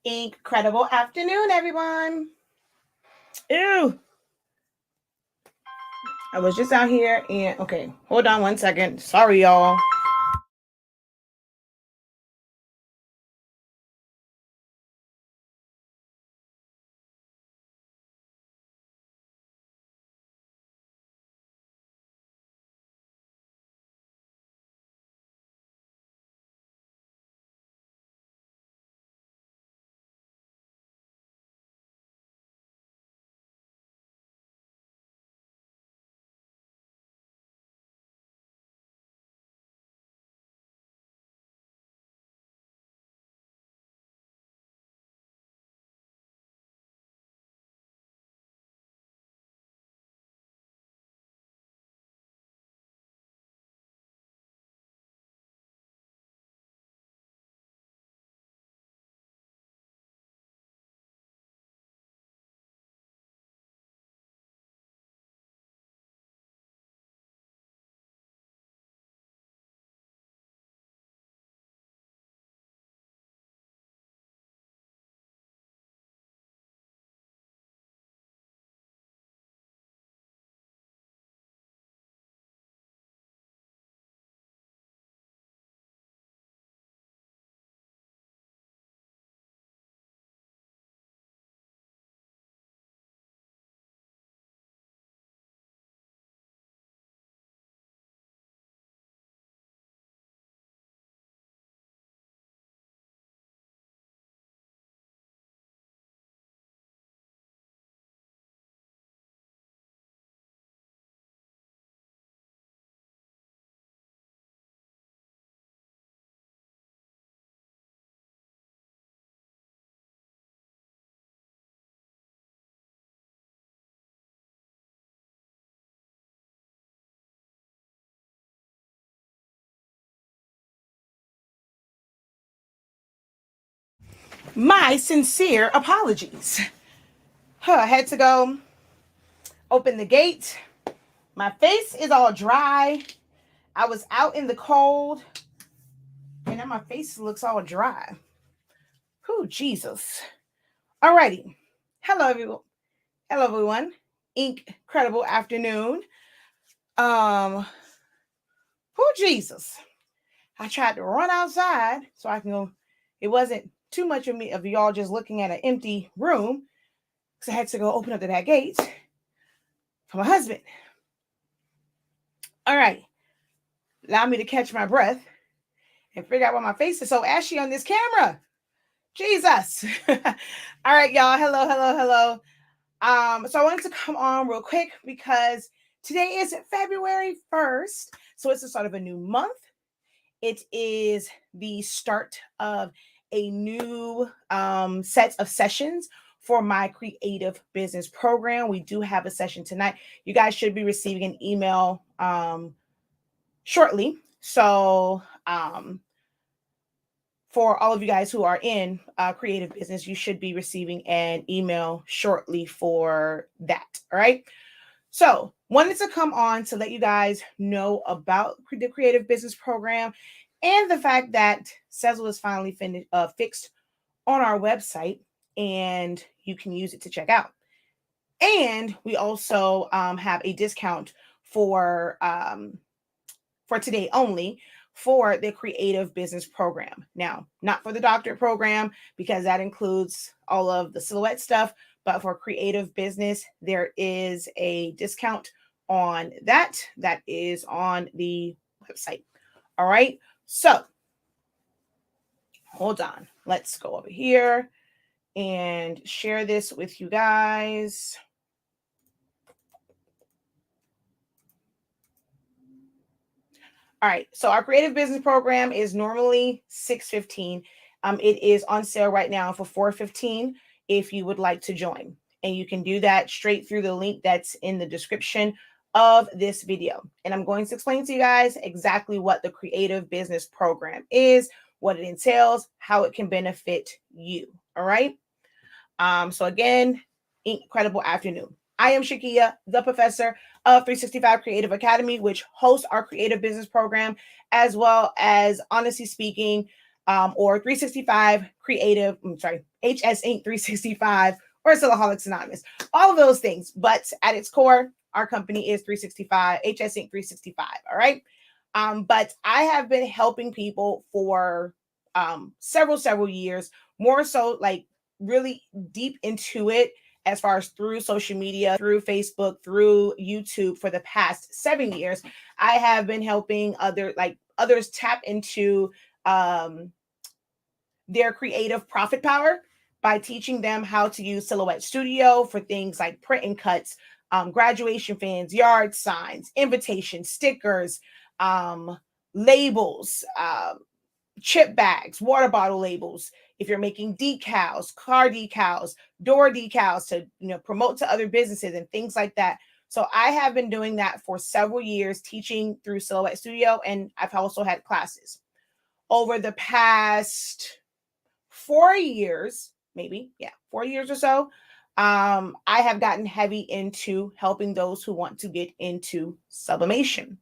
Incredible afternoon, everyone. Ew. I was just out here and okay, hold on one second. Sorry, y'all. My sincere apologies. I had to go open the gate. My face is all dry. I was out in the cold, and now my face looks all dry. Whew, Jesus. Alrighty. Hello, everyone. Hello, everyone. Incredible afternoon. Whew, Jesus. I tried to run outside so I can go. It wasn't too much of me of y'all just looking at an empty room because I had to go open up the back gates for my husband. All right. Allow me to catch my breath and figure out why my face is so ashy on this camera. Jesus. All right, y'all. Hello, hello, hello. So I wanted to come on real quick because today is February 1st. So it's the start of a new month. It is the start of a new set of sessions for my creative business program. We do have a session tonight. You guys should be receiving an email shortly. So for all of you guys who are in creative business, you should be receiving an email shortly for that. All right. So wanted to come on to let you guys know about the creative business program and the fact that Sezzle is finally fixed on our website and you can use it to check out. And we also have a discount for today only for the creative business program. Now, not for the doctorate program because that includes all of the silhouette stuff, but for creative business, there is a discount on that. That is on the website. All right. So hold on. Let's go over here and share this with you guys. All right. So our creative business program is normally $615. It is on sale right now for $415 if you would like to join. And you can do that straight through the link that's in the description of this video. And I'm going to explain to you guys exactly what the creative business program is, what it entails, how it can benefit you. All right. So again, incredible afternoon. I am Shakia, the professor of 365 Creative Academy, which hosts our creative business program, as well as, honestly speaking, or 365 Creative, HS Inc. 365, or Salaholics Anonymous, all of those things. But at its core, our company is 365, HS Inc. 365. All right. But I have been helping people for several years, more so like really deep into it as far as through social media, through Facebook, through YouTube for the past 7 years. I have been helping others tap into their creative profit power by teaching them how to use Silhouette Studio for things like print and cuts, graduation fans, yard signs, invitations, stickers, labels, chip bags, water bottle labels. If you're making decals, car decals, door decals to promote to other businesses and things like that. So I have been doing that for several years, teaching through Silhouette Studio, and I've also had classes. Over the past 4 years, maybe, 4 years or so, I have gotten heavy into helping those who want to get into sublimation.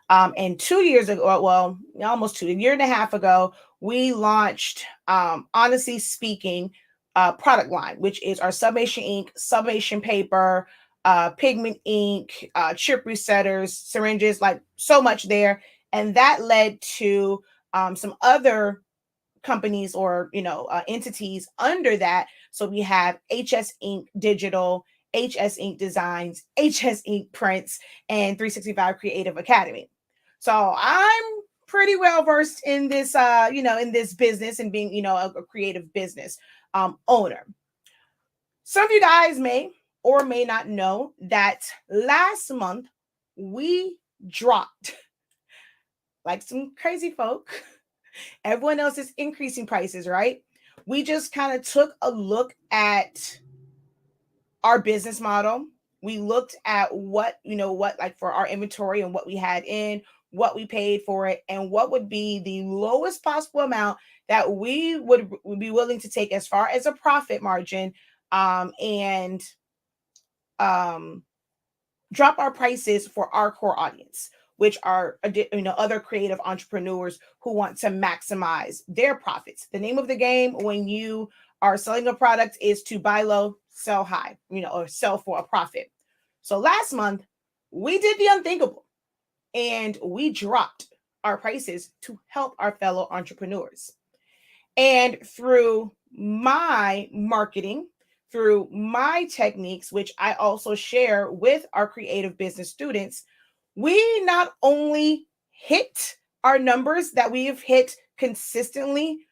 And 2 years ago, well, almost a year and a half ago, we launched Honestly Speaking product line, which is our sublimation ink, sublimation paper, pigment ink, chip resetters, syringes, like so much there. And that led to some other companies or entities under that. So we have HS Inc. Digital, HS Inc. Designs, HS Inc. Prints, and 365 Creative Academy. So I'm pretty well versed in this, in this business and being, a creative business owner. Some of you guys may or may not know that last month we dropped, like some crazy folk, everyone else is increasing prices, right? We just kind of took a look at our business model. We looked at what like for our inventory and what we had in, what we paid for it, and what would be the lowest possible amount that we would be willing to take as far as a profit margin, and drop our prices for our core audience, which are other creative entrepreneurs who want to maximize their profits. The name of the game when you are selling a product is to buy low, sell high, or sell for a profit. So last month we did the unthinkable and we dropped our prices to help our fellow entrepreneurs. And through my marketing, through my techniques, which I also share with our creative business students, we not only hit our numbers that we have hit consistently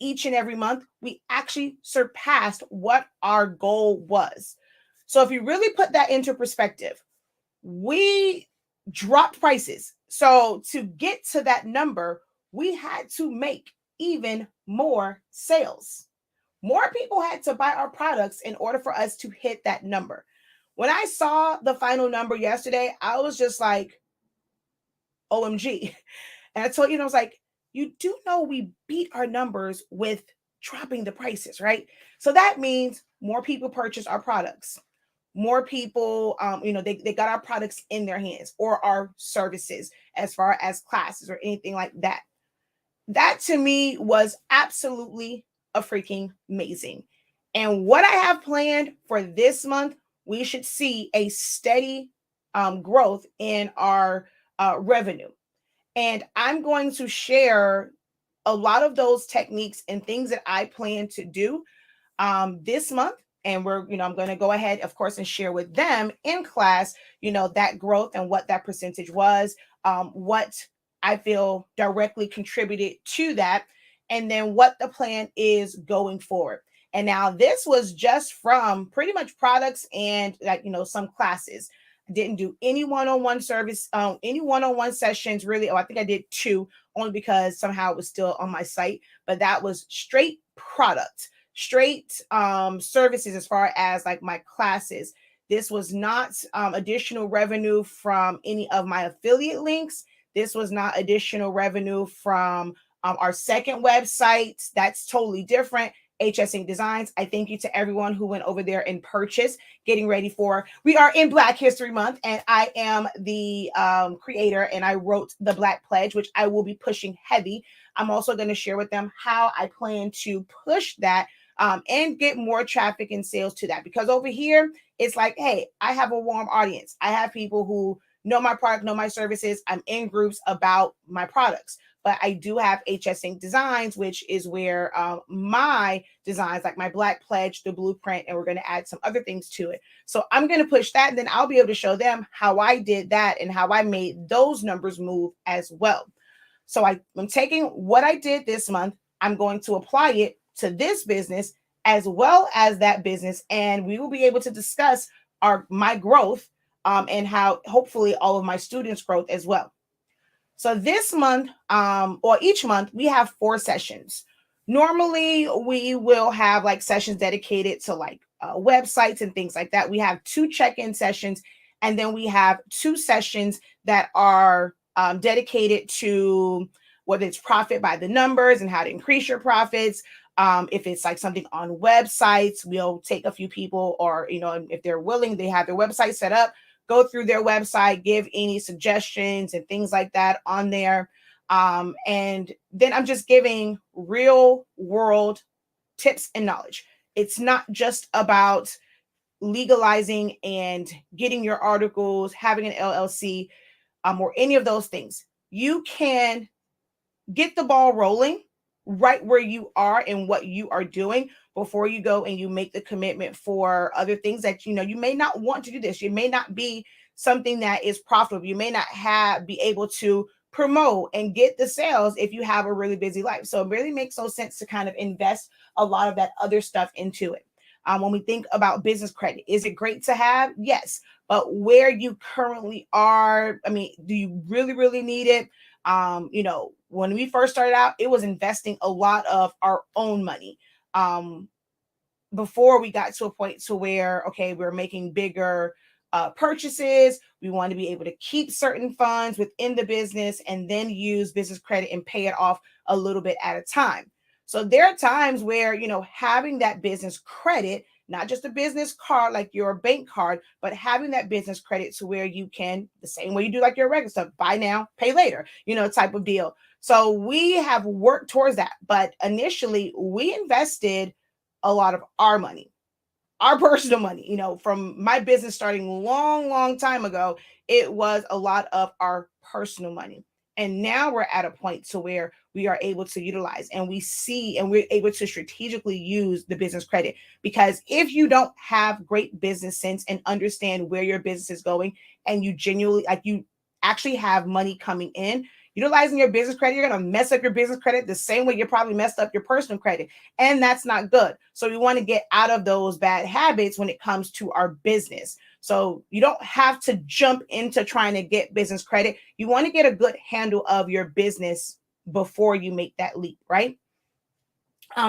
each and every month, we actually surpassed what our goal was. So if you really put that into perspective, we dropped prices. So to get to that number, we had to make even more sales. More people had to buy our products in order for us to hit that number. When I saw the final number yesterday, I was just like, OMG. And I told I was like, you do know we beat our numbers with dropping the prices, right? So that means more people purchase our products. More people, they got our products in their hands or our services as far as classes or anything like that. That to me was absolutely a freaking amazing. And what I have planned for this month, we should see a steady growth in our revenue. And I'm going to share a lot of those techniques and things that I plan to do this month. And I'm going to go ahead, of course, and share with them in class, that growth and what that percentage was, what I feel directly contributed to that, and then what the plan is going forward. And now this was just from pretty much products and some classes. I didn't do any one-on-one service, any one-on-one sessions really. Oh, I think I did 2 only because somehow it was still on my site, but that was straight product, straight services as far as like my classes. This was not additional revenue from any of my affiliate links. This was not additional revenue from our second website. That's totally different. HS Inc. Designs. I thank you to everyone who went over there and purchased, getting ready for, we are in Black History Month, and I am the creator, and I wrote the Black Pledge, which I will be pushing heavy I'm also going to share with them how I plan to push that and get more traffic and sales to that. Because over here, it's like, hey, I have a warm audience. I have people who know my product, know my services. I'm in groups about my products. But I do have HS Inc. Designs, which is where my designs, like my Black Pledge, the blueprint, and we're going to add some other things to it. So I'm going to push that, and then I'll be able to show them how I did that and how I made those numbers move as well. So I'm taking what I did this month, I'm going to apply it to this business as well as that business, and we will be able to discuss my growth and how hopefully all of my students' growth as well. So this month, or each month, we have 4 sessions. Normally, we will have like sessions dedicated to like websites and things like that. We have 2 check-in sessions, and then we have 2 sessions that are dedicated to whether it's profit by the numbers and how to increase your profits. If it's like something on websites, we'll take a few people, or if they're willing, they have their website set up, go through their website, give any suggestions and things like that on there. And then I'm just giving real world tips and knowledge. It's not just about legalizing and getting your articles, having an LLC, or any of those things. You can get the ball rolling right where you are and what you are doing before you go and you make the commitment for other things that you may not want to do. This, you may not be something that is profitable. You may not be able to promote and get the sales if you have a really busy life. So it really makes no sense to kind of invest a lot of that other stuff into it. When we think about business credit, is it great to have? Yes. But where you currently are, I mean, do you really need it? When we first started out, it was investing a lot of our own money. Before we got to a point to where, okay, we're making bigger purchases. We want to be able to keep certain funds within the business and then use business credit and pay it off a little bit at a time. So there are times where, having that business credit, not just a business card like your bank card, but having that business credit to where you can, the same way you do like your regular stuff, buy now, pay later, type of deal. So we have worked towards that. But initially, we invested a lot of our money, our personal money, from my business starting long time ago. It was a lot of our personal money. And now we're at a point to where we are able to utilize and we're able to strategically use the business credit. Because if you don't have great business sense and understand where your business is going, and you genuinely, like, you actually have money coming in, utilizing your business credit, you're going to mess up your business credit the same way you probably messed up your personal credit. And that's not good. So we want to get out of those bad habits when it comes to our business. So you don't have to jump into trying to get business credit. You want to get a good handle of your business before you make that leap, right?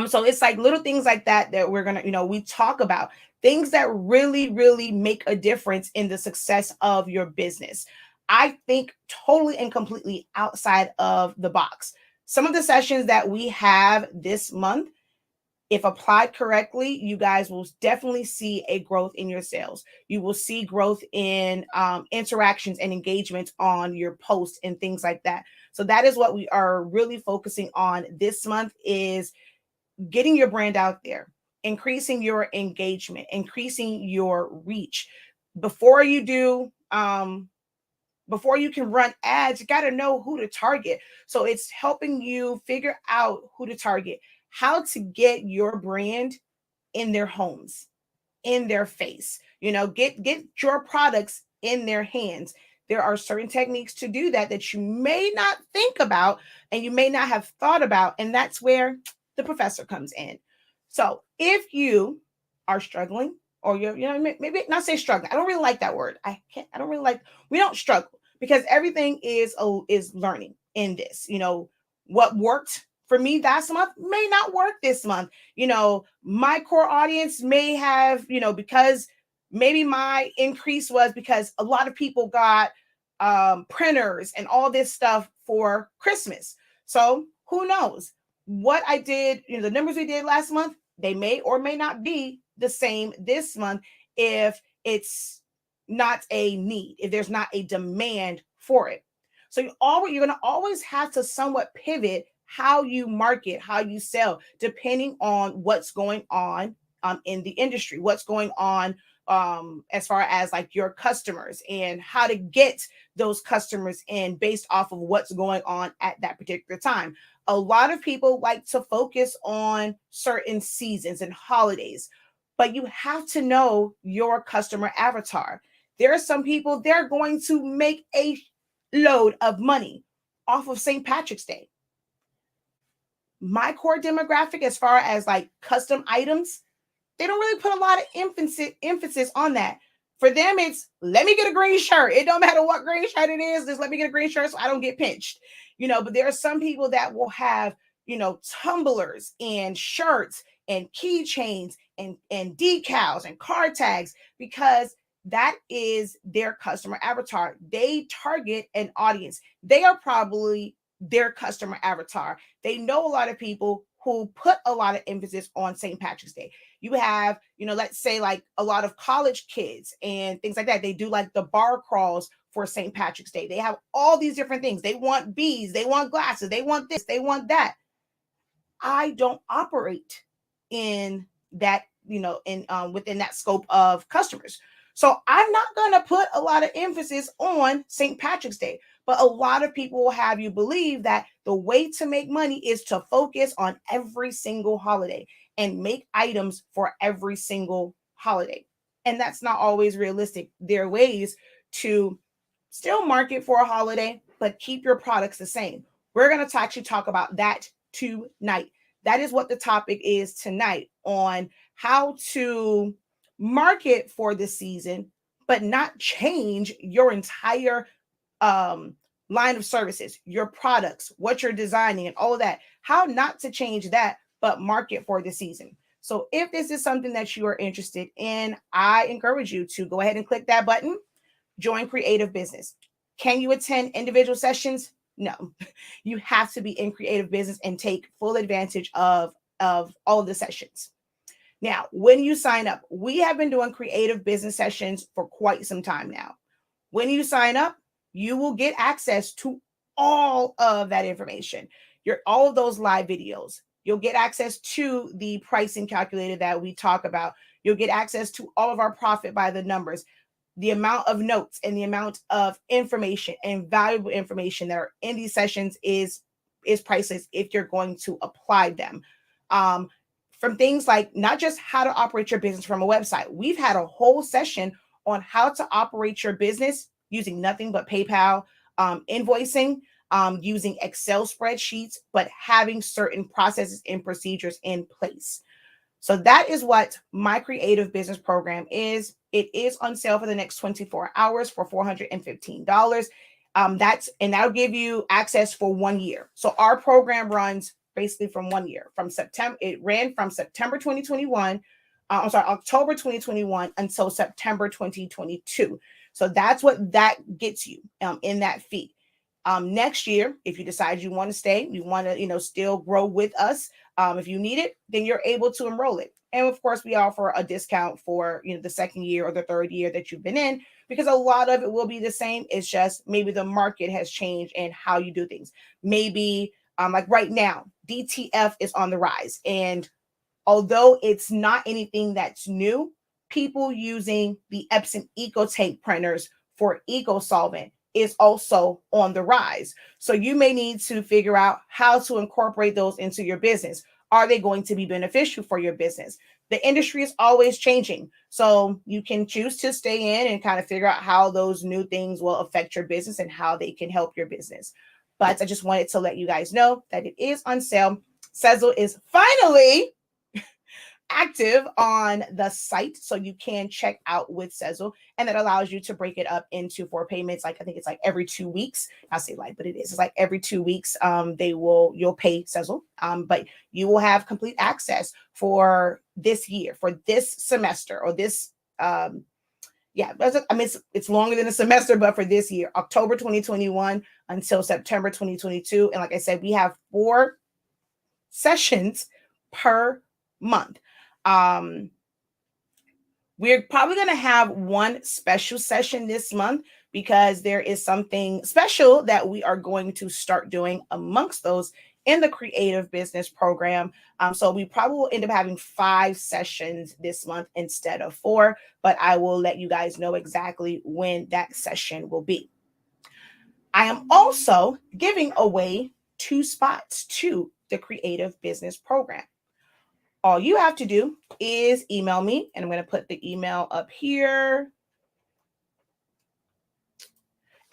So it's like little things like that we're going to, we talk about things that really make a difference in the success of your business. I think totally and completely outside of the box. Some of the sessions that we have this month, if applied correctly, you guys will definitely see a growth in your sales. You will see growth in interactions and engagements on your posts and things like that. So that is what we are really focusing on this month, is getting your brand out there, increasing your engagement, increasing your reach. Before you can run ads, you got to know who to target. So it's helping you figure out who to target, how to get your brand in their homes, in their face, get your products in their hands. There are certain techniques to do that you may not think about and you may not have thought about. And that's where the professor comes in. So if you are struggling, or maybe not say struggling. I don't really like that word. We don't struggle, because everything is learning in this. What worked for me last month may not work this month. My core audience may have, because maybe my increase was because a lot of people got printers and all this stuff for Christmas. So who knows what I did, the numbers we did last month, they may or may not be the same this month if it's not a need, if there's not a demand for it. So you're going to always have to somewhat pivot how you market, how you sell, depending on what's going on in the industry, what's going on as far as like your customers and how to get those customers in based off of what's going on at that particular time. A lot of people like to focus on certain seasons and holidays, but you have to know your customer avatar. There are some people, they're going to make a load of money off of St. Patrick's Day. My core demographic, as far as like custom items, they don't really put a lot of emphasis on that. For them, it's let me get a green shirt. It don't matter what green shirt it is, just let me get a green shirt so I don't get pinched. But there are some people that will have, tumblers and shirts and keychains and decals and card tags because that is their customer avatar. They target an audience. They are probably their customer avatar. They know a lot of people who put a lot of emphasis on St. Patrick's Day. You have, let's say like a lot of college kids and things like that. They do like the bar crawls for St. Patrick's Day. They have all these different things. They want beads, they want glasses, they want this, they want that. I don't operate in that, within that scope of customers. So I'm not going to put a lot of emphasis on St. Patrick's Day. But a lot of people will have you believe that the way to make money is to focus on every single holiday and make items for every single holiday. And that's not always realistic. There are ways to still market for a holiday, but keep your products the same. We're going to actually talk about that tonight. That is what the topic is tonight, on how to market for the season, but not change your entire line of services, your products, what you're designing and all of that, how not to change that, but market for the season. So if this is something that you are interested in, I encourage you to go ahead and click that button, join Creative Business. Can you attend individual sessions? No, you have to be in Creative Business and take full advantage of all of the sessions. Now, when you sign up, we have been doing Creative Business sessions for quite some time now. When you sign up, you will get access to all of that information, all of those live videos. You'll get access to the pricing calculator that we talk about. You'll get access to all of our profit by the numbers, the amount of notes and the amount of information and valuable information that are in these sessions is priceless if you're going to apply them. From things like not just how to operate your business from a website. We've had a whole session on how to operate your business using nothing but PayPal, invoicing, using Excel spreadsheets, but having certain processes and procedures in place. So that is what my Creative Business program is. It is on sale for the next 24 hours for $415. That'll give you access for 1 year. So our program runs basically from 1 year, from September. It ran from September 2021. October 2021 until September 2022. So that's what that gets you in that fee. Next year, if you decide you want to stay, you want to, still grow with us, if you need it, then you're able to enroll it. And of course, we offer a discount for, the second year or the third year that you've been in, because a lot of it will be the same. It's just maybe the market has changed and how you do things. Maybe like right now, DTF is on the rise. And although it's not anything that's new, people using the Epson EcoTape printers for EcoSolvent is also on the rise. So you may need to figure out how to incorporate those into your business. Are they going to be beneficial for your business? The industry is always changing. So you can choose to stay in and kind of figure out how those new things will affect your business and how they can help your business. But I just wanted to let you guys know that it is on sale. Sezzle is finally active on the site, so you can check out with Sezzle, and that allows you to break it up into 4 payments. Like I think it's like every 2 weeks. I say like, but it's like every 2 weeks. You'll pay Sezzle, but you will have complete access for this year, for this semester, or this. It's longer than a semester, but for this year, October 2021 until September 2022, and like I said, we have 4 sessions per month. We're probably going to have one special session this month because there is something special that we are going to start doing. Amongst those in the creative business program. So we probably will end up having 5 sessions this month instead of 4, but I will let you guys know exactly when that session will be. I am also giving away 2 spots to the creative business program. All you have to do is email me, and I'm going to put the email up here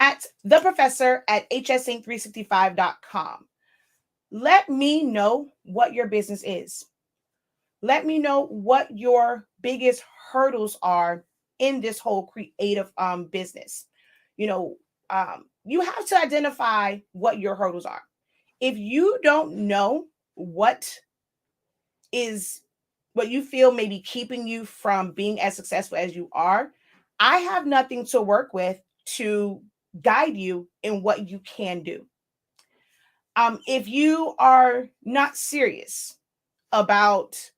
at theprofessor@hsinc365.com. Let me know what your business is. Let me know what your biggest hurdles are in this whole creative business. You know, you have to identify what your hurdles are. If you don't know what you feel may be keeping you from being as successful as you are, I have nothing to work with to guide you in what you can do. If you are not serious about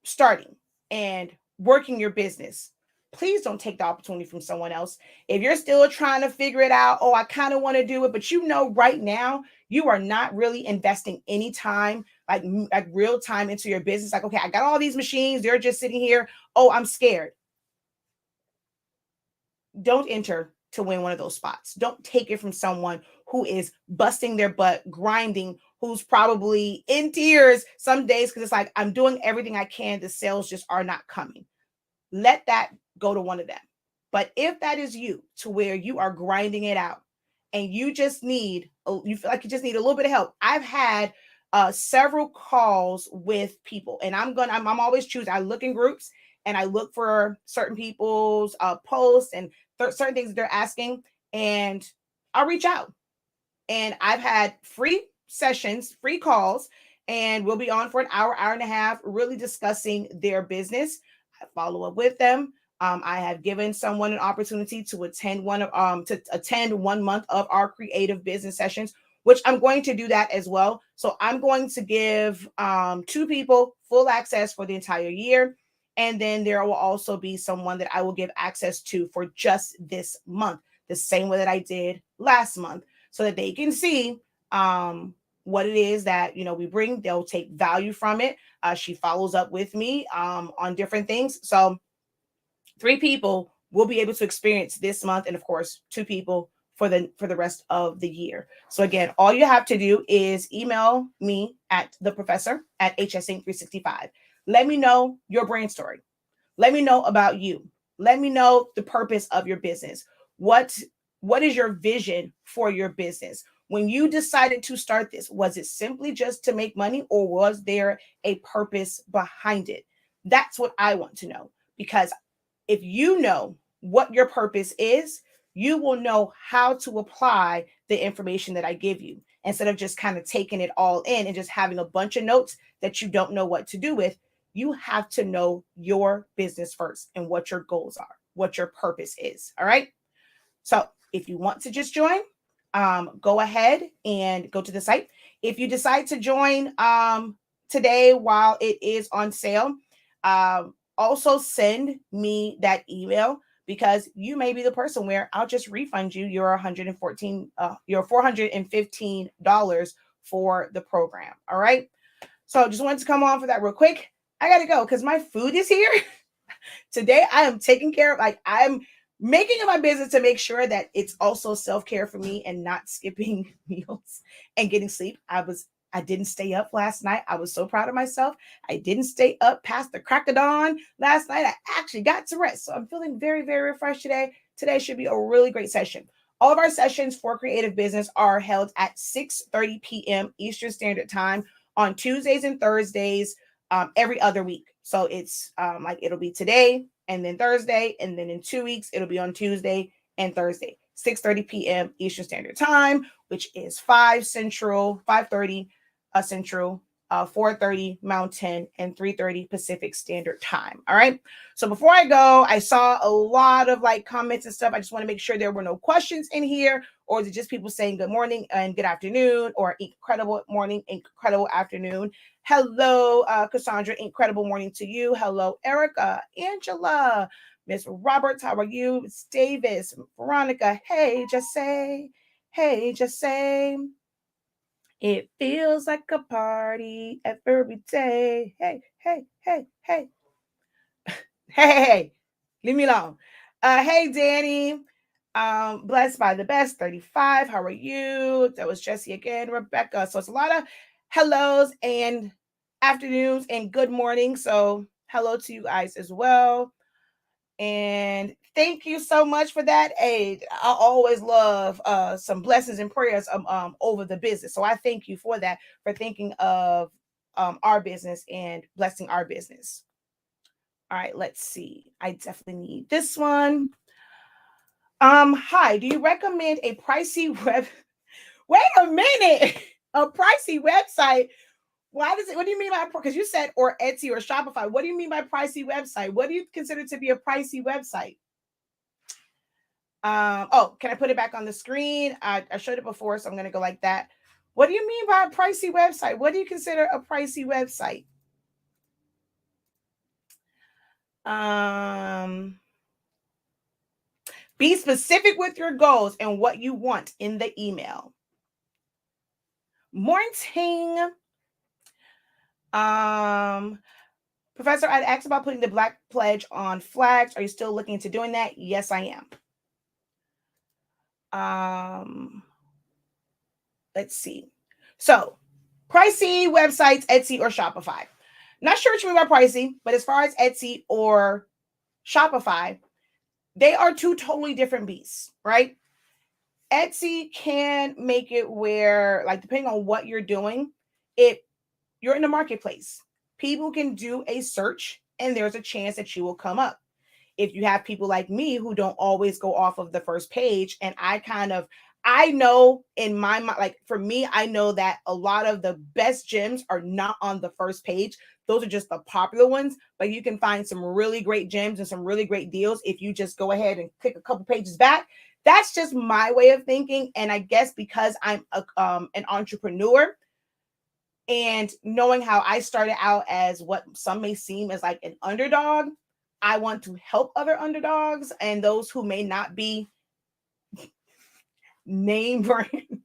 starting and working your business, please don't take the opportunity from someone else. If you're still trying to figure it out, oh, I kind of want to do it, but you know, right now you are not really investing any time, like real time into your business. Like, okay, I got all these machines, they're just sitting here. Oh, I'm scared. Don't enter to win one of those spots. Don't take it from someone who is busting their butt, grinding, who's probably in tears some days because it's like, I'm doing everything I can. The sales just are not coming. Let that go to one of them. But if that is you, to where you are grinding it out and you feel like you just need a little bit of help. I've had several calls with people, and I'm always choosing. I look in groups and I look for certain people's posts and certain things that they're asking, and I'll reach out. And I've had free sessions, free calls, and we'll be on for an hour, hour and a half, really discussing their business. I follow up with them. I have given someone an opportunity to attend 1 month of our creative business sessions, which I'm going to do that as well. So I'm going to give 2 people full access for the entire year. And then there will also be someone that I will give access to for just this month, the same way that I did last month, so that they can see what it is that we bring. They'll take value from it. She follows up with me on different things. So 3 people will be able to experience this month, and of course 2 people for the rest of the year. So again, all you have to do is email me at theprofessor@hsinc365. Let me know your brand story. Let me know about you. Let me know the purpose of your business. What is your vision for your business? When you decided to start this, was it simply just to make money, or was there a purpose behind it? That's what I want to know, because if you know what your purpose is, you will know how to apply the information that I give you, instead of just kind of taking it all in and just having a bunch of notes that you don't know what to do with. You have to know your business first and what your goals are, what your purpose is. All right. So if you want to just join, go ahead and go to the site. If you decide to join today while it is on sale, also send me that email, because you may be the person where I'll just refund you your $415 for the program. All right. So just wanted to come on for that real quick. I got to go because my food is here. Today I am taking care of, I'm making it my business to make sure that it's also self-care for me and not skipping meals and getting sleep. I didn't stay up last night. I was so proud of myself. I didn't stay up past the crack of dawn last night. I actually got to rest. So I'm feeling very, very refreshed today. Today should be a really great session. All of our sessions for creative business are held at 6:30 p.m. Eastern Standard Time on Tuesdays and Thursdays, every other week. So it's it'll be today and then Thursday, and then in 2 weeks, it'll be on Tuesday and Thursday, 6:30 p.m. Eastern Standard Time, which is 5:30 Central, 4:30 Mountain, and 3:30 Pacific Standard Time. All right. So before I go, I saw a lot of comments and stuff. I just want to make sure there were no questions in here, or is it just people saying good morning and good afternoon, or incredible morning, incredible afternoon? Hello, Cassandra. Incredible morning to you. Hello, Erica, Angela, Miss Roberts. How are you? Miss Davis, Veronica. Hey, just say. Hey, just say. It feels like a party every day. Hey, hey, hey, hey. Hey, leave me alone. Hey, Danny. Blessed by the best, 35. How are you? That was Jesse again, Rebecca. So it's a lot of hellos and afternoons and good morning. So hello to you guys as well. And thank you so much for that aid. I always love some blessings and prayers over the business. So I thank you for that, for thinking of our business and blessing our business. All right, let's see. I definitely need this one. Hi, do you recommend a pricey web? Wait a minute. A pricey website. Why does it, what do you mean by, because you said or Etsy or Shopify. What do you mean by pricey website? What do you consider to be a pricey website? Oh, can I put it back on the screen? I showed it before, so I'm going to go like that. What do you mean by a pricey website? What do you consider a pricey website? Be specific with your goals and what you want in the email. Morning. Professor, I'd asked about putting the Black Pledge on flags. Are you still looking into doing that? Yes, I am. Let's see. So, pricey websites, Etsy or Shopify. Not sure what you mean by pricey, but as far as Etsy or Shopify, they are two totally different beasts, right? Etsy can make it where, like, depending on what you're doing, you're in the marketplace. People can do a search and there's a chance that you will come up. If you have people like me who don't always go off of the first page, and I know in my mind, like for me, I know that a lot of the best gems are not on the first page. Those are just the popular ones, but you can find some really great gems and some really great deals if you just go ahead and click a couple pages back. That's just my way of thinking. And I guess because I'm an entrepreneur, and knowing how I started out as what some may seem as like an underdog, I want to help other underdogs and those who may not be name brand.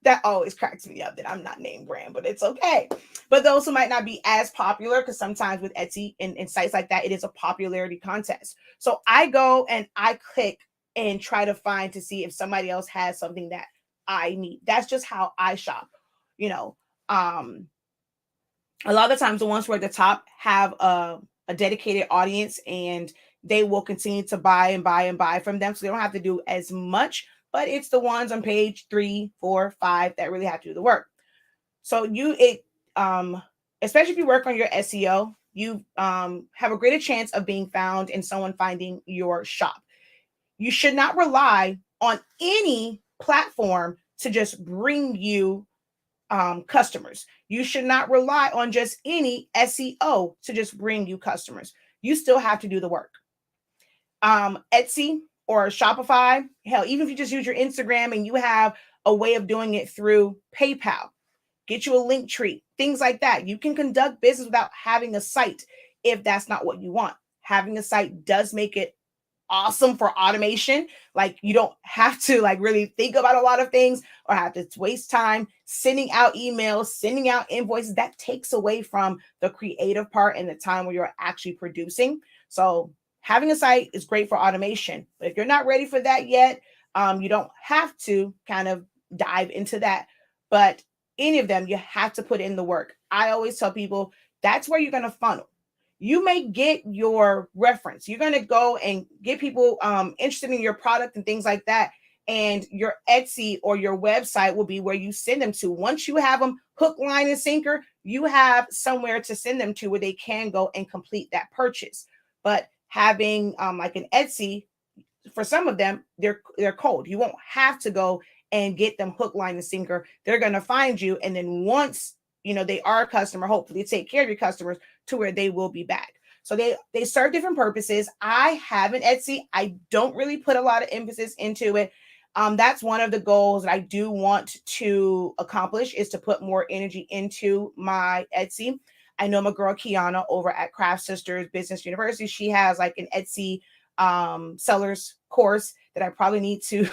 That always cracks me up that I'm not name brand, but it's okay. But those who might not be as popular, because sometimes with Etsy and sites like that, it is a popularity contest. So I go and I click and try to find to see if somebody else has something that I need. That's just how I shop. You know, a lot of times the ones who are at the top have a dedicated audience and they will continue to buy and buy and buy from them. So they don't have to do as much, but it's the ones on page 3, 4, 5 that really have to do the work. So especially if you work on your SEO, you have a greater chance of being found and someone finding your shop. You should not rely on any platform to just bring you customers. You should not rely on just any SEO to just bring you customers. You still have to do the work. Etsy or Shopify, hell, even if you just use your Instagram and you have a way of doing it through PayPal, get you a link tree, things like that. You can conduct business without having a site if that's not what you want. Having a site does make it awesome for automation. Like you don't have to like really think about a lot of things or have to waste time sending out emails, sending out invoices. That takes away from the creative part and the time where you're actually producing. So having a site is great for automation, but if you're not ready for that yet, you don't have to kind of dive into that. But any of them, you have to put in the work. I always tell people that's where you're going to funnel. You may get your reference. You're going to go and get people interested in your product and things like that. And your Etsy or your website will be where you send them to. Once you have them hook, line, and sinker, you have somewhere to send them to where they can go and complete that purchase. But having like an Etsy, for some of them, they're cold. You won't have to go and get them hook, line, and sinker. They're going to find you. And then once, they are a customer, hopefully take care of your customers to where they will be back. So they serve different purposes. I have an Etsy. I don't really put a lot of emphasis into it. That's one of the goals that I do want to accomplish is to put more energy into my Etsy. I know my girl Kiana over at Craft Sisters Business University. She has like an Etsy sellers course that I probably need to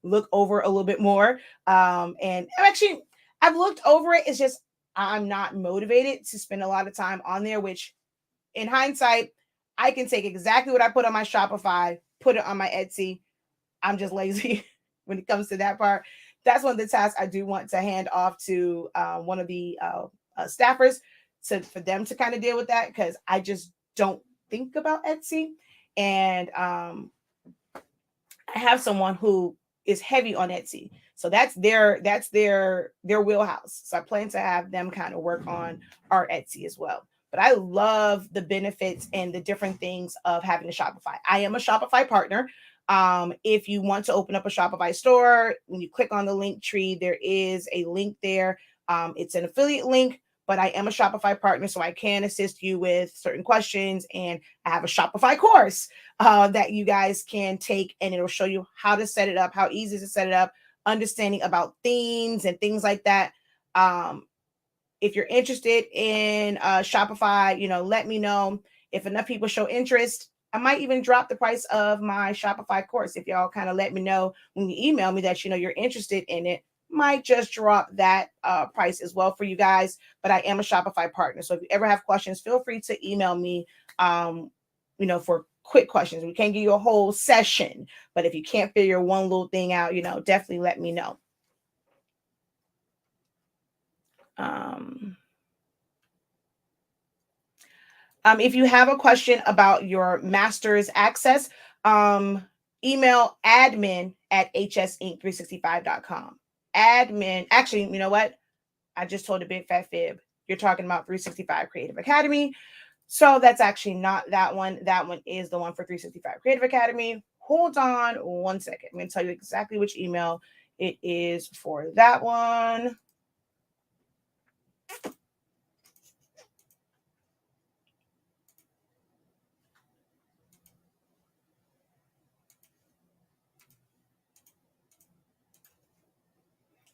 look over a little bit more. And actually, I've looked over it. It's just I'm not motivated to spend a lot of time on there, which in hindsight, I can take exactly what I put on my Shopify, put it on my Etsy. I'm just lazy when it comes to that part. That's one of the tasks I do want to hand off to one of the staffers for them to kind of deal with that, because I just don't think about Etsy. And I have someone who is heavy on Etsy. So that's their wheelhouse. So I plan to have them kind of work on our Etsy as well. But I love the benefits and the different things of having a Shopify. I am a Shopify partner. If you want to open up a Shopify store, when you click on the link tree, there is a link there. It's an affiliate link, but I am a Shopify partner, so I can assist you with certain questions. And I have a Shopify course that you guys can take, and it'll show you how to set it up, how easy to set it up, understanding about themes and things like that. If you're interested in Shopify, let me know. If enough people show interest, I might even drop the price of my Shopify course. If y'all kind of let me know when you email me that you're interested in it, might just drop that price as well for you guys. But I am a Shopify partner, so if you ever have questions, feel free to email me. For quick questions. We can't give you a whole session, but if you can't figure one little thing out, definitely let me know. If you have a question about your master's access, email admin@hsinc365.com. Admin, actually, you know what? I just told a big fat fib. You're talking about 365 Creative Academy. So that's actually not that one. That one is the one for 365 Creative Academy. Hold on 1 second. I'm going to tell you exactly which email it is for that one.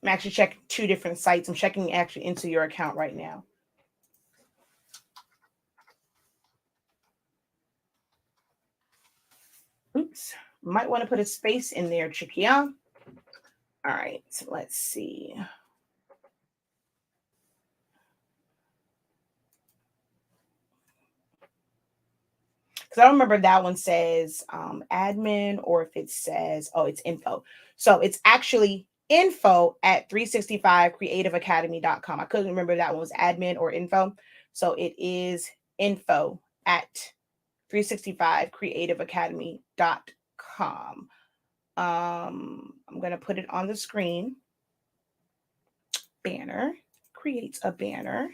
I'm actually checking two different sites. I'm checking actually into your account right now. Oops. Might want to put a space in there, Chikia. All right, so let's see. Because I don't remember if that one says admin or if it says, it's info. So it's actually info@365creativeacademy.com. I couldn't remember if that one was admin or info. So it is info@365creativeacademy.com. I'm going to put it on the screen. Banner, create a banner.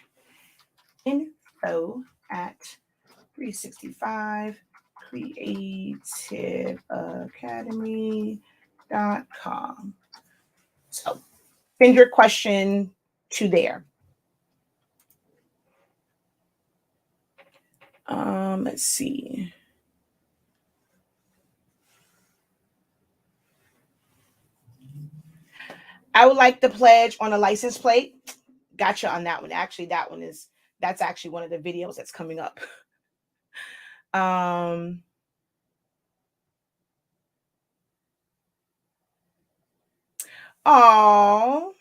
info@365creativeacademy.com. So send your question to there. Let's see. I would like the pledge on a license plate. Gotcha on that one. Actually, that's actually one of the videos that's coming up. Oh,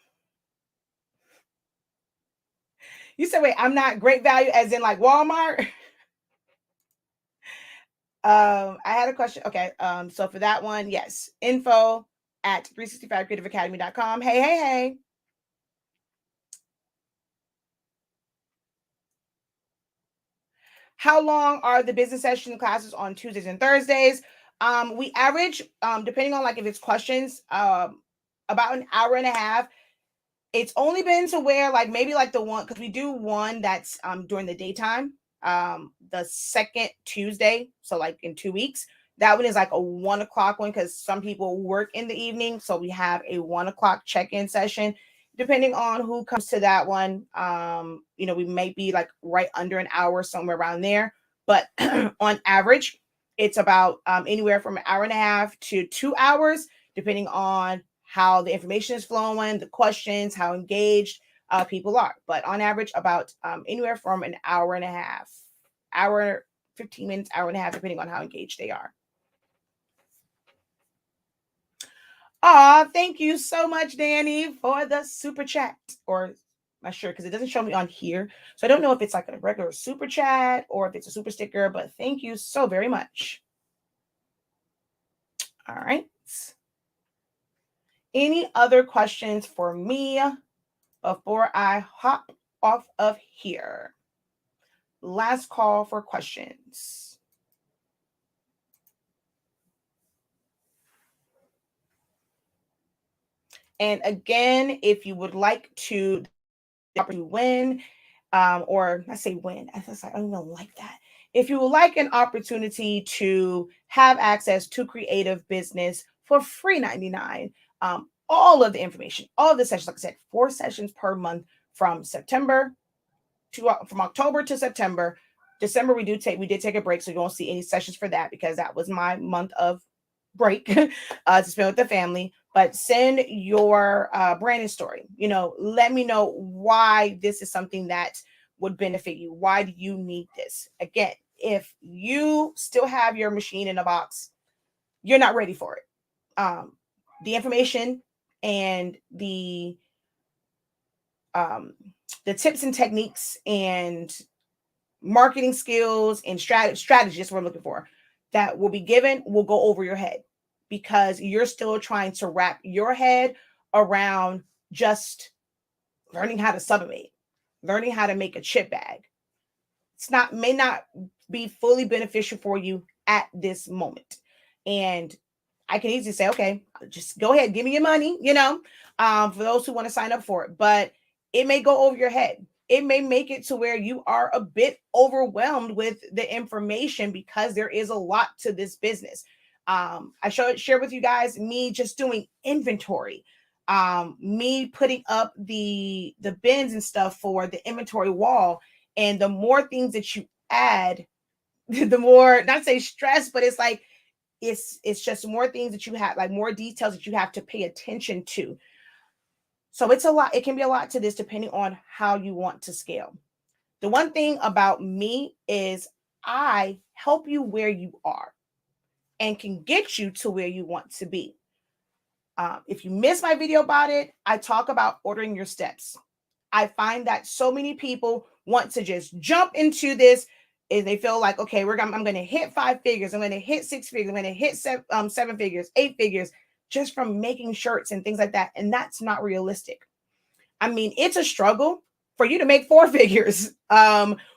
you said, wait, I'm not great value as in like Walmart. I had a question. Okay. So for that one, yes, info@365creativeacademy.com. Hey. How long are the business session classes on Tuesdays and Thursdays? We average, depending on like if it's questions, about an hour and a half. It's only been to where like maybe like the one, because we do one that's during the daytime, the second Tuesday, so like in 2 weeks. That one is like a 1 o'clock one because some people work in the evening, so we have a 1 o'clock check-in session. Depending on who comes to that one, we may be like right under an hour, somewhere around there. But on average, it's about anywhere from an hour and a half to 2 hours, depending on how the information is flowing, the questions, how engaged people are. But on average, about anywhere from an hour and a half, hour, 15 minutes, hour and a half, depending on how engaged they are. Thank you so much, Danny, for the super chat. Or not sure because it doesn't show me on here. So I don't know if it's like a regular super chat or if it's a super sticker, but thank you so very much. All right. Any other questions for me before I hop off of here? Last call for questions. And again, if you would like to win, or I say win, I don't even like that. If you would like an opportunity to have access to Creative Business for free 99, all of the information, all of the sessions, like I said, 4 sessions per month from from October to September. December we did take a break, so you won't see any sessions for that because that was my month of break to spend with the family. But send your branding story. Let me know why this is something that would benefit you. Why do you need this? Again, if you still have your machine in a box, you're not ready for it. The information and the tips and techniques and marketing skills and strategies what I'm looking for that will be given will go over your head because you're still trying to wrap your head around just learning how to sublimate, learning how to make a chip bag. May not be fully beneficial for you at this moment. And I can easily say, okay, just go ahead, give me your money, for those who want to sign up for it. But it may go over your head. It may make it to where you are a bit overwhelmed with the information because there is a lot to this business. I share with you guys me just doing inventory, me putting up the bins and stuff for the inventory wall. And the more things that you add, the more, not say stress, but it's like it's just more things that you have, like more details that you have to pay attention to. So it's a lot. It can be a lot to this depending on how you want to scale. The one thing about me is I help you where you are and can get you to where you want to be. If you missed my video about it, I talk about ordering your steps. I find that so many people want to just jump into this. Is they feel like, okay, I'm going to hit 5 figures. I'm going to hit 6 figures. I'm going to hit 7 figures, 8 figures just from making shirts and things like that. And that's not realistic. I mean, it's a struggle for you to make 4 figures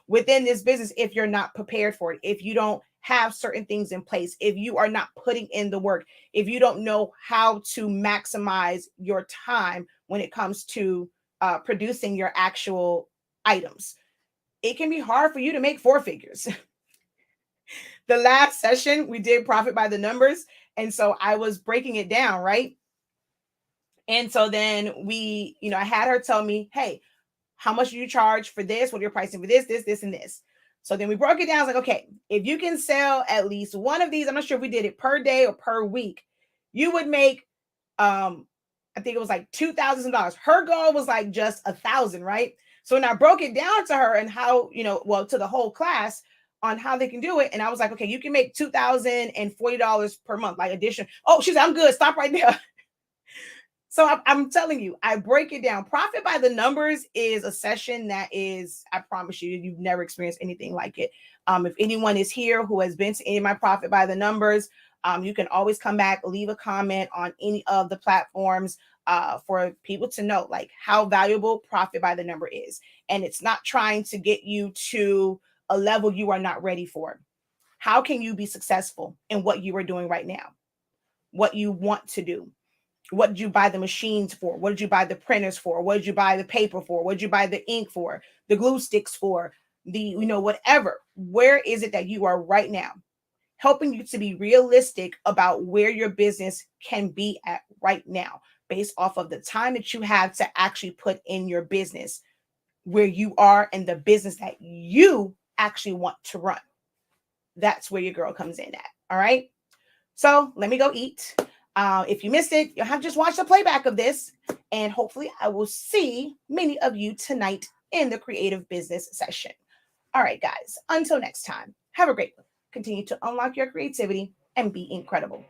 within this business if you're not prepared for it, if you don't have certain things in place, if you are not putting in the work, if you don't know how to maximize your time when it comes to producing your actual items. It can be hard for you to make 4 figures. The last session we did profit by the numbers. And so I was breaking it down, right? And so then I had her tell me, hey, how much do you charge for this? What are your pricing for this, and this? So then we broke it down. I was like, okay, if you can sell at least one of these, I'm not sure if we did it per day or per week, you would make, I think it was like $2,000. Her goal was like just 1,000, right? So when I broke it down to her and how, to the whole class on how they can do it. And I was like, okay, you can make $2,040 per month, like addition. Oh, she's like, I'm good. Stop right there. So I'm telling you, I break it down. Profit by the numbers is a session that is, I promise you, you've never experienced anything like it. If anyone is here who has been to any of my profit by the numbers, you can always come back, leave a comment on any of the platforms for people to know like how valuable profit by the number is. And it's not trying to get you to a level you are not ready for. How can you be successful in what you are doing right now? What you want to do? What did you buy the machines for? What did you buy the printers for? What did you buy the paper for? What did you buy the ink for? The glue sticks for? The, whatever. Where is it that you are right now? Helping you to be realistic about where your business can be at right now, based off of the time that you have to actually put in your business, where you are and the business that you actually want to run. That's where your girl comes in at. All right. So let me go eat. If you missed it, you'll have just watched the playback of this. And hopefully I will see many of you tonight in the creative business session. All right, guys, until next time, have a great one. Continue to unlock your creativity and be incredible.